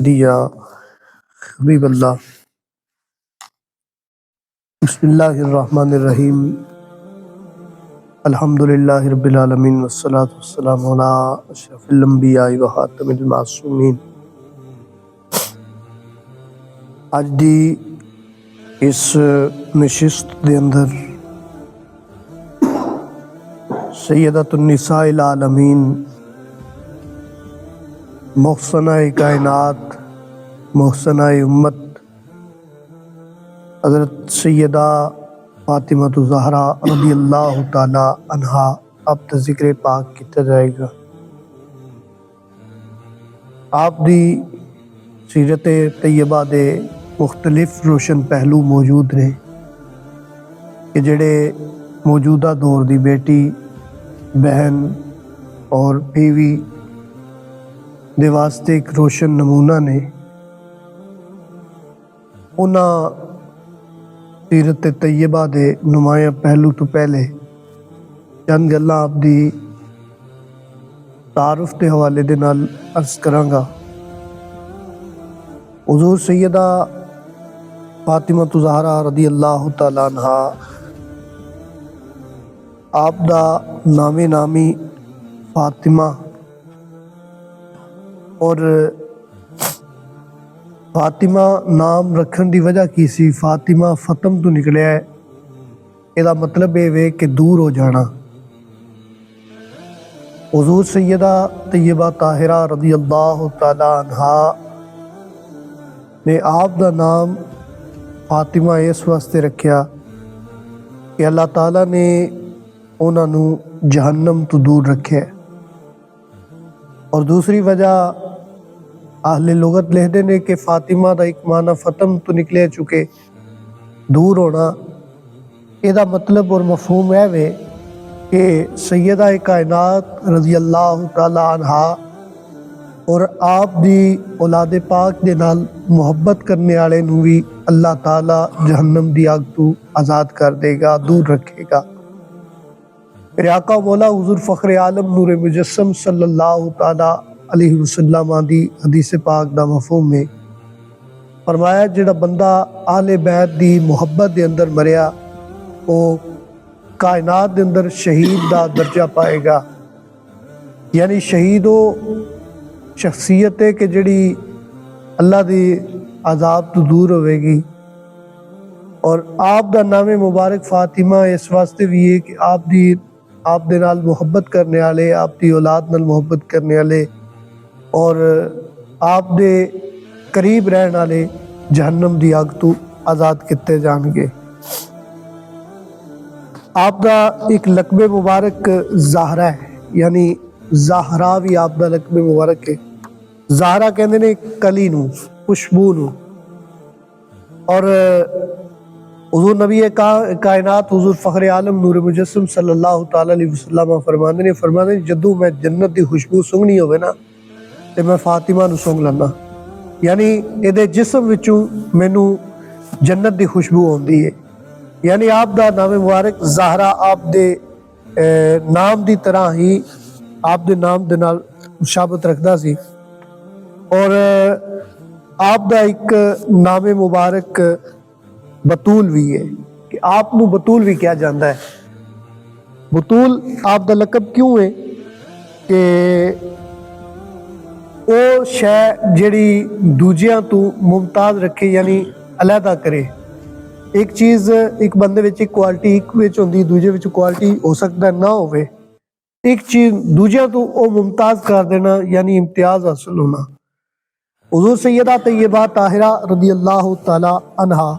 دیا حبیب اللہ۔ بسم اللہ الرحمن الرحیم، الحمدللہ رب العالمین والصلاة والسلام علی اشرف الانبیاء و خاتم المعصومین۔ اج دی اس نشست دے اندر سیدۃ النساء العالمین، محسنہ کائنات، محسنہ امت، حضرت سیدہ فاطمہ الزہرا رضی اللہ تعالی عنہا اب تا ذکر پاک کیتا جائے گا۔ آپ دی سیرت طیبہ دے مختلف روشن پہلو موجود نے کہ جڑے موجودہ دور دی بیٹی، بہن اور بیوی دے واسطے ایک روشن نمونہ نے۔ انہاں سیرت طیبہ دے نمایاں پہلو تو پہلے چند گلاں آپ دی تعارف دے حوالے دے نال عرض کراں گا۔ حضور سیدہ فاطمہ الزہرا رضی اللہ تعالی عنہا، آپ دا نام نامی فاطمہ، اور فاطمہ نام رکھن دی وجہ کی سی؟ فاطمہ فتم تو نکلیا ہے، یہ مطلب ہے کہ دور ہو جانا۔ حضور سیدہ طیبہ طاہرہ رضی اللہ تعالی عنہا نے آپ دا نام فاطمہ اس واسطے رکھیا کہ اللہ تعالیٰ نے انہاں نو جہنم تو دور رکھے، اور دوسری وجہ اہل لغت لکھتے نے کہ فاطمہ دا ایک معنی فتم تو نکلے چکے، دور ہونا۔ یہ مطلب اور مفہوم ہے کہ سیدہ کائنات رضی اللہ تعالی عنہا اور آپ دی اولاد پاک دے نال محبت کرنے والے نو بھی اللہ تعالیٰ جہنم دی آگ تو آزاد کر دے گا، دور رکھے گا۔ میرے آقا مولا حضور فخر عالم نور مجسم صلی اللہ تعالی علیہ وسلم دی حدیث پاک دا مفہوم ہے، فرمایا جڑا بندہ اہل بیت دی محبت دے اندر مریا وہ کائنات دے اندر شہید دا درجہ پائے گا۔ یعنی شہید وہ شخصیت ہے کہ جڑی اللہ دی عذاب تو دور ہوئے گی۔ اور آپ دا نام مبارک فاطمہ اس واسطے بھی ہے کہ آپ دے نال محبت کرنے والے، آپ دی اولاد نال محبت کرنے والے اور آپ دے قریب رہن والے جہنم دی آگ تو آزاد کیتے جان گے۔ آپ دا ایک لقب مبارک زہرا ہے، یعنی زہرا بھی آپ دا لقب مبارک ہے۔ زہرا کہندے نے کلی نو، خوشبو نو۔ اور حضور نبی کائنات حضور فخر عالم نور مجسم صلی اللہ تعالی علیہ وسلم فرماندے نے جدوں میں جنت دی خوشبو سونگنی ہوئے نا تے میں فاطمہ نو سونگ لینا، یعنی یہ جسم وچوں مینوں جنت دی خوشبو ہوندی ہے۔ یعنی آپ دا نام مبارک زہرا آپ دے نام دی طرح ہی آپ دے نام دے نال مشابہت رکھدا سی۔ اور آپ دا ایک نام مبارک بطول بھی ہے کہ آپ نو بطول بھی کیا جاندہ ہے۔ بطول آپ دا لقب کیوں ہے کہ او شے جڑی دوجیاں تو ممتاز رکھے، یعنی علیحدہ کرے۔ ایک چیز ایک بندے وچ ایک کوالٹی ایک وچ ہوندی، دوجے وچ کوالٹی ہو سکتا ہے نہ ہوئے، ایک چیز دوجیاں تو او ممتاز کر دینا، یعنی امتیاز حاصل ہونا۔ حضور سیدہ طیبہ طاہرہ رضی اللہ تعالی عنہا،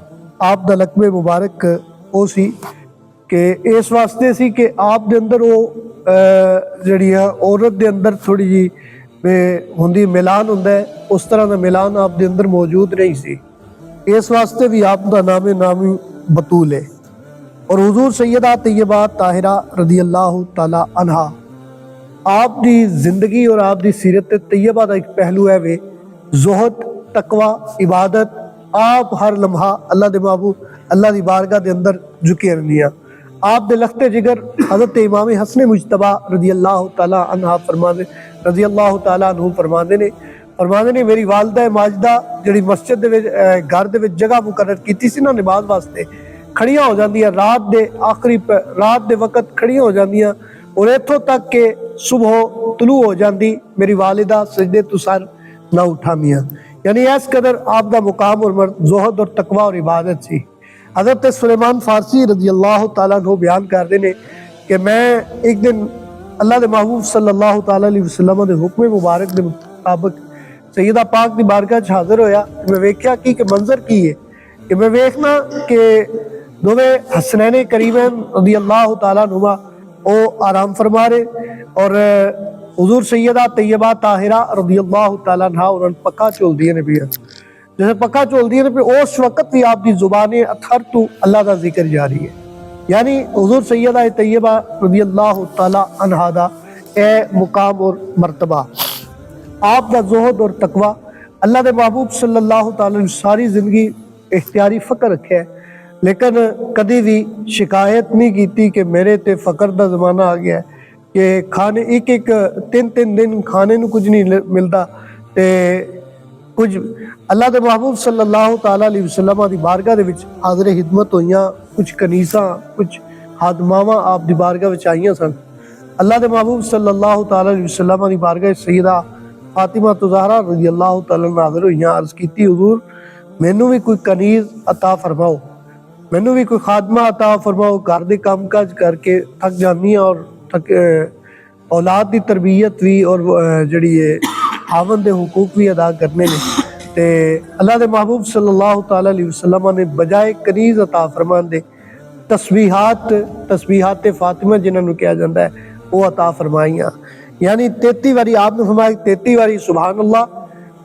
آپ دا لقب مبارک او سی کہ اس واسطے سی کہ آپ دے اندر وہ جڑی ہے عورت دے اندر تھوڑی جی ہوندی ملان ہوندا ہے، اس طرح دا ملان آپ دے اندر موجود نہیں سی، اس واسطے بھی آپ دا نامی بطول ہے۔ اور حضور سیدہ طیبہ طاہرہ رضی اللہ تعالی عنہا، آپ دی زندگی اور آپ دی سیرت طیبہ دا ایک پہلو ہے وہ زہد، تقوی، عبادت۔ آپ ہر لمحہ اللہ دے محبوب اللہ دی بارگاہ دے اندر جھکے رہنیاں۔ آپ دے لخت جگر حضرت امام حسن مجتبیٰ رضی اللہ تعالی عنہ فرماندے نے فرماتے نے میری والدہ ماجدہ جڑی مسجد دے وچ گھر دے وچ جگہ مقرر کیتی سی نا نماز واسطے کھڑیاں ہو جاندیاں رات دے وقت کھڑیاں ہو جاندیاں اور اتھوں تک کہ صبح طلوع ہو جاندی میری والدہ سجدے تو سر نہ اٹھاندیاں، یعنی اس قدر آپ دا مقام اور زہد اور تقوی اور عبادت سی۔ حضرت سلیمان فارسی رضی اللہ تعالیٰ عنہ بیان کردے نے کہ میں ایک دن اللہ دے محبوب صلی اللہ تعالیٰ علیہ وسلم دے حکم مبارک دے مطابق سیدہ پاک دی بارگاہ چ حاضر ہویا، میں ویکھیا کہ منظر کی ہے کہ میں ویکھنا کہ دوویں حسنین کریمین رضی اللہ تعالیٰ عنہما او آرام فرما رہے اور حضور سیدہ طیبہ طاہرہ رضی اللہ تعالیٰ عنہ انہوں نے پکا چول دیے نبی جیسے پکا چول دیے نبی اس وقت بھی آپ دی زبان اطہر تو اللہ دا ذکر جاری ہے، یعنی حضور سیدہ طیبہ رضی اللہ تعالیٰ عنہ دا اے مقام اور مرتبہ، آپ دا زہد اور تقوی، اللہ دے محبوب صلی اللہ تعالیٰ نے ساری زندگی اختیاری فقر رکھے ہے لیکن کدی بھی شکایت نہیں کیتی کہ میرے تے فقر دا زمانہ آ گیا ہے کہ کھانے ایک تین دن کھانے نو کچھ نہیں ملتا تے کچھ اللہ دے محبوب صلی اللہ تعالیٰ علیہ وسلم دی بارگاہ دے وچ حاضر خدمت ہوئیاں، کچھ کنیساں کچھ خادماواں آپ دی بارگاہ وچ آئیاں سن۔ اللہ دے محبوب صلی اللہ تعالیٰ علیہ وسلم دی بارگاہ سیدہ فاطمہ زہرا رضی اللہ تعالیٰ عنہ حاضر ہوئیاں، عرض کیتی حضور مینوں بھی کوئی کنیز عطا فرماؤ، مینوں بھی کوئی خادمہ عطا فرماؤ، گھر دے کام کاج کر کے تھک جانی اور اولاد دی تربیت بھی اور جڑی ہے خاوند دے حقوق بھی ادا کرنے نے تے اللہ دے محبوب صلی اللہ تعالیٰ علیہ وسلم نے بجائے کنیز عطا فرمان دے تسبیحات فاطمہ جنہاں نو کہا جاتا ہے وہ عطا فرمائیاں، یعنی 33 واری آپ نے فرمایا 33 واری سبحان اللہ،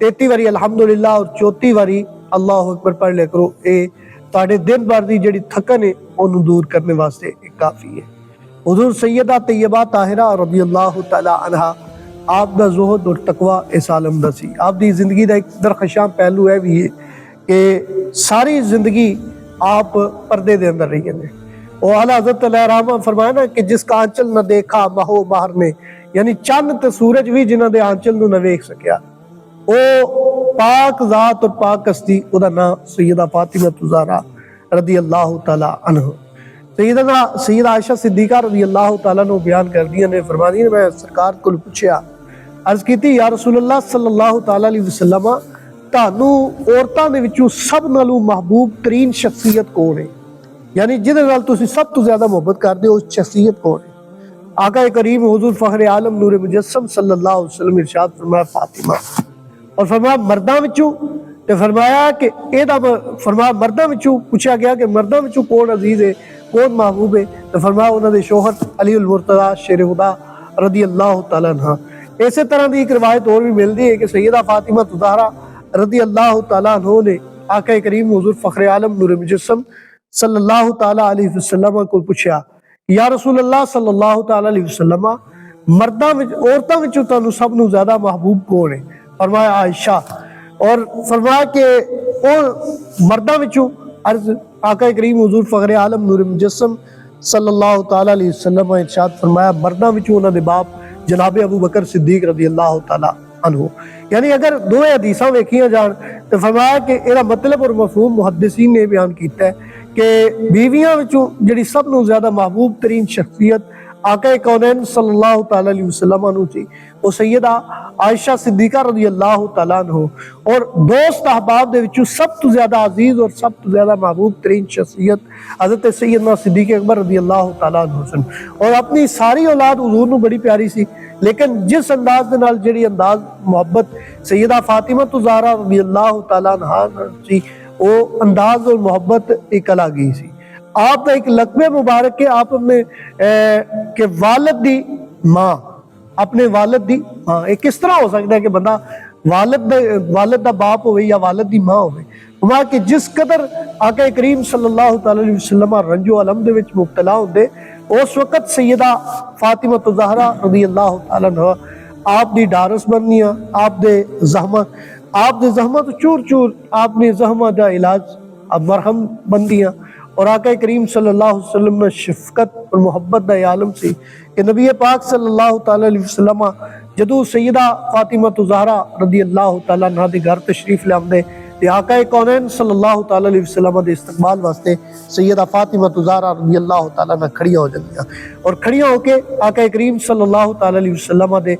33 واری الحمدللہ اور 34 واری اللہ اکبر پڑھ لے کرو، اے تاڑے دن بھر دی جڑی تھکن ہے انہوں دور کرنے واسطے کافی ہے۔ حضور سیدہ طیبہ طاہرہ رضی اللہ تعالی عنہ آپ دا زہد اور تقوی اس عالم دا سی، آپ دی زندگی دا ایک درخشاں پہلو ہے بھی ہے کہ ساری زندگی آپ پردے دے اندر رہی ہیں، اور اعلیٰ حضرت علیہ رحمہ فرمایا نا کہ جس کا آنچل نہ دیکھا مہو باہر نے، یعنی چند تے سورج بھی جنہ دے آنچل نو نہ ویکھ سکیا، او پاک ذات اور پاک ہستی او دا نام سیدہ فاطمہ زہرا رضی اللہ تعالی عنہ۔ سیدہ عائشہ صدیقہ رضی اللہ تعالیٰ عنہ بیان کر دیا نے فرما دی، میں سرکار کو پوچھیا، عرض کیتی یا رسول اللہ صلی اللہ تعالیٰ علیہ وسلم تانوں عورتاں دے وچوں سب نالوں محبوب ترین شخصیت کون ہے، یعنی جہدے نال تسی سب تو زیادہ محبت کردے ہو اس شخصیت کون ہے؟ آقا کریم حضور فخر عالم نور مجسم صلی اللہ علیہ وسلم ارشاد فرمایا فاطمہ، اور فرمایا مرداں وچوں، تے فرمایا کہ فرمایا مرداں وچوں، پوچھا گیا کہ مرداں وچوں کون عزیز ہے کون محبوب ہے، تو فرمایا انہوں نے شوہر علی المرتضیٰ شیر خدا رضی اللہ تعالیٰ عنہ۔ اسی طرح دی ایک روایت اور بھی ملتی ہے کہ سیدہ فاطمہ زہرا رضی اللہ تعالیٰ عنہ نے آقا کریم حضور فخر عالم نور مجسم صلی اللہ تعالیٰ علیہ وسلم کو پوچھا یا رسول اللہ صلی اللہ تعالیٰ علیہ وسلم عورتوں وچوں تانوں سب نو زیادہ محبوب کون ہے؟ فرمایا عائشہ، اور فرمایا کہ مرداں وچوں، عرض آقا کریم حضور فخر عالم نور مجسم صلی اللہ تعالیٰ علیہ وسلم ارشاد فرمایا مرداں وچوں انہاں دے باپ جناب ابو بکر صدیق رضی اللہ تعالیٰ عنہ۔ یعنی اگر دو حدیثاں ویکھیاں جان تو فرمایا کہ یہ مطلب اور مفہوم محدثین نے بیان کیتا ہے کہ بیویاں وچوں جڑی سب نو زیادہ محبوب ترین شخصیت آقا کونین صلی اللہ تعالیٰ علیہ وسلم عنہ تھی وہ سیدہ عائشہ صدیقہ رضی اللہ تعالیٰ عنہ، اور دوست احباب دے وچوں سب تو زیادہ عزیز اور سب تو زیادہ محبوب ترین شخصیت حضرت سیدنا صدیق اکبر رضی اللہ تعالیٰ عنہ سن، اور اپنی ساری اولاد حضور نو بڑی پیاری سی، لیکن جس انداز دے نال جڑی انداز محبت سیدہ فاطمہ زہرا رضی اللہ تعالیٰ عنہ سی وہ انداز اور محبت ایک الگ سی۔ آپ کا ایک لقب مبارک ہے آپ اپنے کہ والد دی ماں، اپنے والد دی ماں، ایک کس طرح ہو سکتا ہے کہ بندہ والد دا باپ ہوئے یا والد دی ماں ہوئے، وہاں کہ جس قدر آقا کریم صلی اللہ تعالیٰ علیہ وسلم رنج و علم دے وچ مبتلا ہوندے اس وقت سیدہ فاطمہ زہرا رضی اللہ تعالیٰ عنہ آپ دی ڈارس بننیاں، آپ دے زحمت چور چور آپ نے زحمت دا علاج اب مرہم بندیاں، اور آقا کریم صلی اللہ علیہ وسلم نے شفقت اور محبت دا یہ عالم سی کہ نبی پاک صلی اللہ تعالی علیہ وسلم جدو سیدہ فاطمہ زہرا رضی اللہ تعالیٰ عنہ دے گھر تشریف لے آمدے تے آقا کونین صلی اللہ تعالی علیہ وسلم دے استقبال واسطے سیدہ فاطمہ زہرا رضی اللہ تعالیٰ عنہ کھڑیاں ہو جاندیاں اور کھڑیاں ہو کے آقا کریم صلی اللہ تعالی علیہ وسلم دے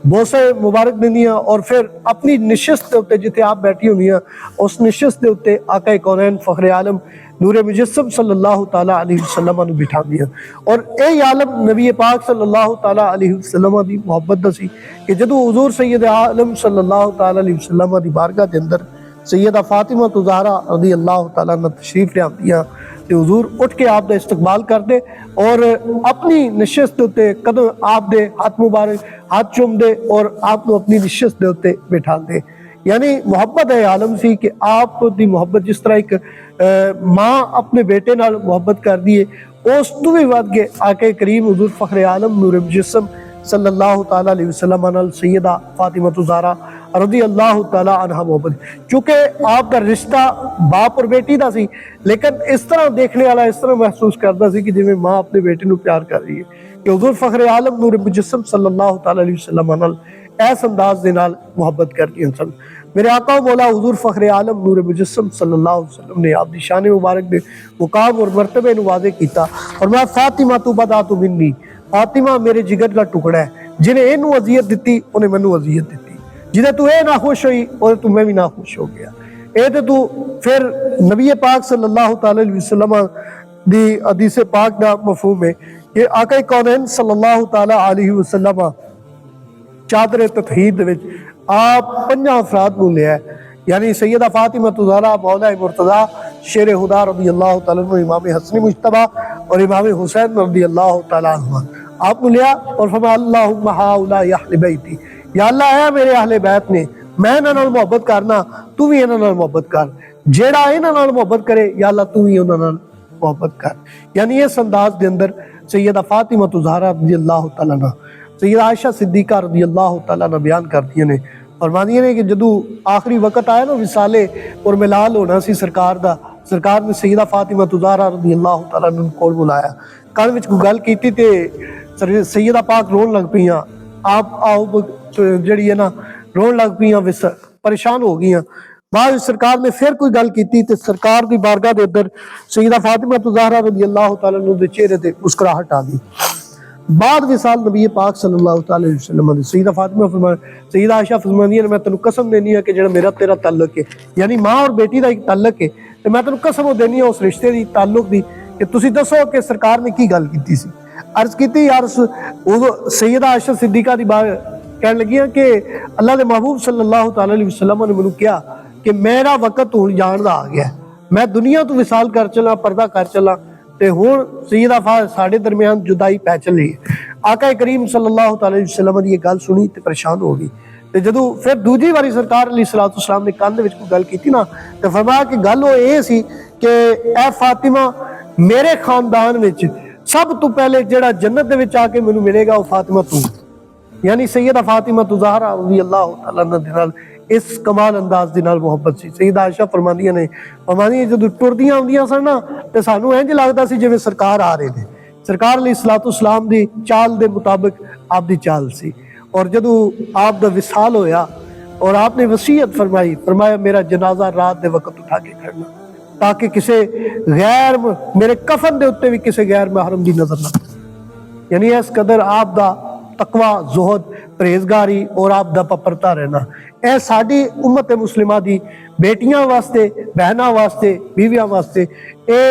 بوسے مبارک دیندیاں اور پھر اپنی نشست دے اوتے جتے آپ بیٹھی ہونیاں اس نشست دے اوتے آقا کونین فخر عالم نور مجسم صلی اللہ تعالیٰ علیہ وسلم نو بٹھا دیا اور اے عالم نبی پاک صلی اللہ تعالیٰ علیہ وسلم دی محبت دا سی کہ جدو حضور سید عالم صلی اللہ تعالیٰ علیہ وسلم دی بارگاہ دے اندر سیدہ فاطمہ زہرا رضی اللہ تعالیٰ عنہ تشریف لے آندیاں تے حضور اٹھ کے آپ دا استقبال کر دے اور اپنی نشست دے اوتے قدم آپ دے ہاتھ مبارک ہاتھ چوم دے اور آپ نو اپنی نشست دے اوتے بٹھا دے یعنی محبت ہے عالم سی کہ آپ دی محبت جس طرح ایک ماں اپنے بیٹے نال محبت کر دیے اس تو بھی ود کے آقا کریم حضور فخر عالم نور مجسم صلی اللہ تعالیٰ علیہ وسلم نال سیدہ فاطمہ زہرا رضی اللہ تعالیٰ عنہ محبت چونکہ آپ کا رشتہ باپ اور بیٹی دا سی لیکن اس طرح دیکھنے والا اس طرح محسوس کرتا سی کہ جویں ماں اپنے بیٹے نو پیار کر رہی ہے کہ حضور فخر عالم نور مجسم صلی اللہ تعالیٰ علیہ وسلم نال ایس انداز دے نال محبت کرتی ہیں میرے آقا و مولا حضور فخر عالم نور مجسم صلی اللہ علیہ وسلم نے آپ دی شان مبارک دے مقام اور مرتبے نو واضح کیتا اور میں فاطمہ تو بدات منی فاطمہ میرے جگر کا ٹکڑا ہے جنہیں اینو اذیت دیتی انہیں منو اذیت دیتی جنہیں تو اے ناخوش ہوئی اور تو میں بھی ناخوش ہو گیا اے تو پھر نبی پاک صلی اللہ تعالی علیہ وسلم دی حدیث پاک دا مفہوم ہے کہ آقا کونین صلی اللہ تعالی علیہ وسلم چادر تطہیر وچ آپ 5 افراد کو لیا ہے یعنی سیدہ فاطمہ زہرا مولا مرتضیٰ شیر خدا رضی اللہ تعالیٰ عنہ امام حسن مجتبیٰ اور امام حسین رضی اللہ تعالیٰ عنہ آپ کو لیا اور فرمایا اللہم ہاؤلائی اہل بیتی یا اللہ اے میرے اہل بیت نے میں انہاں نال محبت کرنا تو بھی انہاں نال محبت کر جیڑا انہاں نال محبت کرے یا اللہ تو بھی انہاں نال محبت کر یعنی اس انداز دے اندر سیدہ فاطمہ زہرا رضی اللہ تعالیٰ عنہ سیدہ عائشہ صدیقہ رضی اللہ تعالیٰ عنہ بیان کرتی ہیں فرماتی ہیں کہ جدو آخری وقت آیا نا وصالے اور ملال ہونا سی سرکار دا سرکار نے سیدہ فاطمہ زہرا رضی اللہ تعالیٰ عنہ کول بلایا کان وچ کوئی گل کیتی تے سیدہ پاک رون لگ پیاں آپ آؤ جڑی ہے نا رون لگ پیاں پریشان ہو گئیاں بعد سرکار نے پھر کوئی گل کیتی تے سرکار دی بارگاہ دے اندر سیدہ فاطمہ زہرا رضی اللہ تعالیٰ عنہ دے چہرے تے مسکراہٹ آ گئی بعد وصال نبی پاک صلی اللہ تعالی علیہ وسلم نے سیدہ فاطمہ فرمایا سیدہ عائشہ فرماندی ہے میں تینوں قسم دینی ہے کہ جڑا میرا تیرا تعلق ہے یعنی ماں اور بیٹی دا ایک تعلق ہے تے میں تینوں قسم دینی ہے اس رشتے دی تعلق دی کہ تسی دسو کہ سرکار نے کی گل کیتی سی عرض کیتی یا سیدہ عائشہ صدیقہ دی بات کہنے لگی کہ اللہ دے محبوب صلی اللہ تعالی علیہ وسلم نے مینوں کہا کہ میرا وقت ہن جان دا آ گیا میں دنیا تو وصال کر چلا پردہ کر چلا تے ہون سیدہ ساڑھے درمیان جدائی پہ چلی آقا کریم صلی اللہ تعالی وسلم نے یہ گل سنی تے پریشان ہو گئی تے جدو پھر دوجی باری سرکار علیہ السلام نے کان دے وچ کوئی گل کیتی نا تے فرمایا کہ گل وہ اے سی کہ اے فاطمہ میرے خاندان وچ سب تو پہلے جڑا جنت دے وچ آ کے مینوں ملے گا وہ فاطمہ تو یعنی سیدہ فاطمہ زہرا رضی اللہ تعالی عنہ دے نال اس کمال انداز دے نال محبت سی سیدہ عائشہ فرماندیاں نے جدو ٹردیاں ہوندیاں سن نا تے سانوں انج لگدا سی جویں سرکار آ رہے نے سرکار علیہ السلام دی چال دے مطابق آپ دی چال سی اور جدو آپ دا وصال ہویا اور آپ نے وصیت فرمایا میرا جنازہ رات دے وقت اٹھا کے کھڑنا تاکہ کسے غیر میرے کفن دے اوتے بھی کسے غیر محرم دی نظر نہ یعنی اس قدر آپ دا تقوی زہد پرہیزگاری اور آپ دا پپرتا رہنا اے ساڈی امت مسلمہ دی بیٹیاں واسطے بہناں واسطے بیویاں واسطے اے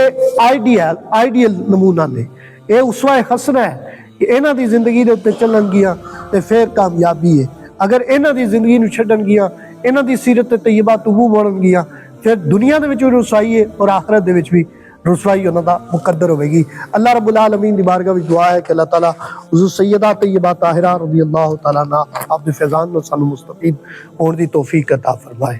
آئیڈیل نمونہ نے اے اسوہ حسنہ ہے کہ انہاں دی زندگی دے اوتے چلن گیاں تے پھر کامیابی ہے اگر انہاں دی زندگی نو چھڈن گیاں انہاں دی سیرت طیبہ تو منہ موڑن گیاں پھر دنیا دے وچ بھی رسوائی ہے اور آخرت دے وچ بھی رسوائی انہاں دا مقدر ہوے گی اللہ رب العالمین دی بارگاہ وچ دعا ہے کہ اللہ تعالیٰ حضور سیدہ طیبہ طاہرہ رضی اللہ تعالیٰ عنہ آپ دے فیضان نو سانو مستفید ہون دی توفیق عطا فرمائے